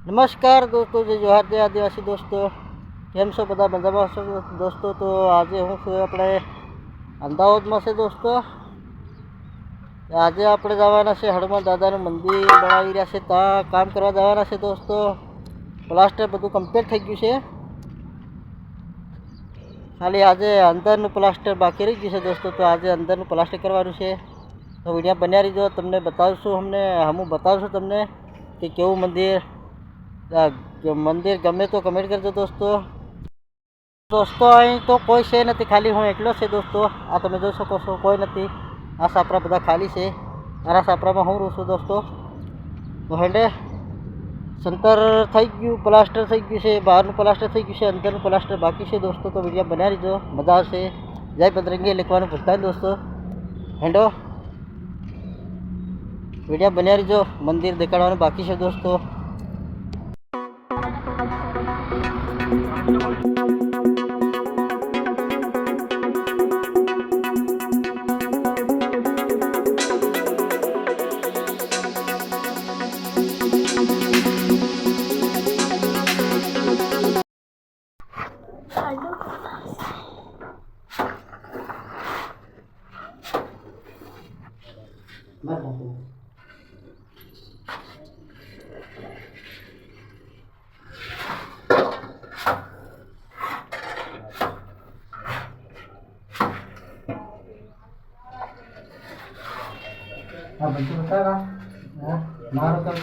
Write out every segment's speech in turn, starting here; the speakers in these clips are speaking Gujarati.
નમસ્કાર દોસ્તો, જય જોહાર, જય આદિવાસી દોસ્તો. કેમ છો બધા? મજામાં છો દોસ્તો? તો આજે હું છું આપણે અમદાવાદમાં છે દોસ્તો. આજે આપણે જવાના છે હનુમાન દાદાનું મંદિર બનાવી રહ્યા છે, ત્યાં કામ કરવા જવાના છે દોસ્તો. પ્લાસ્ટર બધું કમ્પ્લીટ થઈ ગયું છે, ખાલી આજે અંદરનું પ્લાસ્ટર બાકી રહી ગયું છે દોસ્તો. તો આજે અંદરનું પ્લાસ્ટર કરવાનું છે, તો વિડીયો બન્યા રહીજો. તમને બતાવશું, હું બતાવશું તમને કે કેવું મંદિર ગમે તો કમેન્ટ કરજો દોસ્તો. અહીં તો કોઈ છે નથી, ખાલી હું એકલો છે દોસ્તો. આ તમે જોઈ શકો છો, કોઈ નથી. આ સાપરા બધા ખાલી છે. આ સાપરામાં હું રહું છું દોસ્તો. તો હેન્ડે સંતર થઈ ગયું, પ્લાસ્ટર થઈ ગયું છે, બહારનું પ્લાસ્ટર થઈ ગયું છે, અંદરનું પ્લાસ્ટર બાકી છે દોસ્તો. તો વિડીયો બનાવી દીધો, મજા આવશે. જય બજરંગી લખવાનું ભૂલતા દોસ્તો. હેન્ડો વિડીયો બનાવી દીધો, મંદિર દેખાડવાનું બાકી છે દોસ્તો. हाँ बच्चे बता रहा मारो कर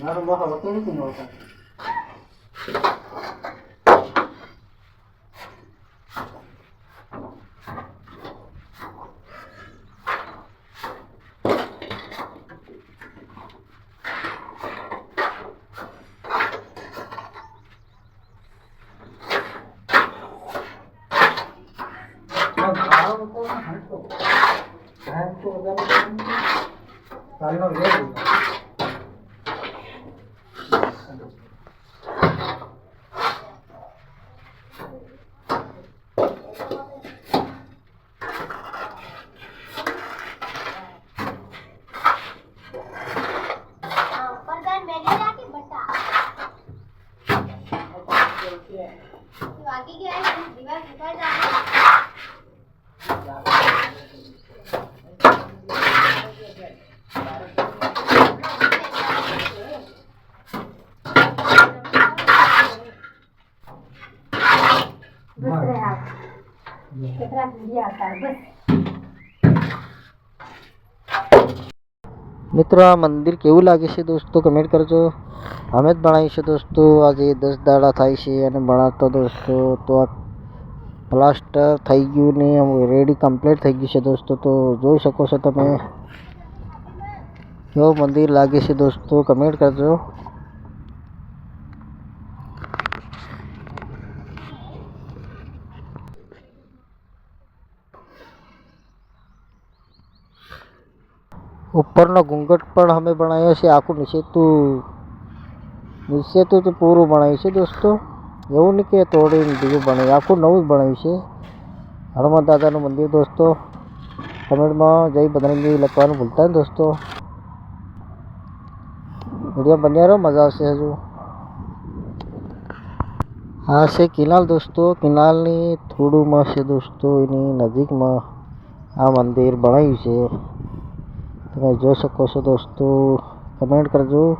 મારો મોટો હોતો નથી ને હોતા. મિત્રો, આ મંદિર કેવું લાગે છે દોસ્તો કમેન્ટ કરજો. અમે જ બનાવી છે દોસ્તો. આજે 10 દાડા થાય છે અને બનાવતો દોસ્તો. તો આ પ્લાસ્ટર થઈ ગયું ને રેડી કમ્પ્લીટ થઈ ગયું છે દોસ્તો. તો જોઈ શકો છો તમે કેવું મંદિર લાગે છે દોસ્તો કમેન્ટ કરજો. ઉપરનો ઘૂંઘટ પણ અમે બનાવ્યો છે, આખું નીચે તું નીચે તો પૂરું બનાવ્યું છે દોસ્તો, એવું નહીં કે તોડીને બીજું બનાવ્યું, આખું નવું જ બનાવ્યું છે હનુમાન દાદાનું મંદિર દોસ્તો. કમેન્ટમાં જય બજરંગી લખવાનું ભૂલતા નહીં દોસ્તો. વિડીયો બન્યા રહો, મજા આવશે હજુ. આ છે કિનાલ દોસ્તો, કિનાલની થોડુંમાં છે દોસ્તો, એની નજીકમાં આ મંદિર બનાવ્યું છે. તમે જોઈ શકો છો દોસ્તો, કમેન્ટ કરજો.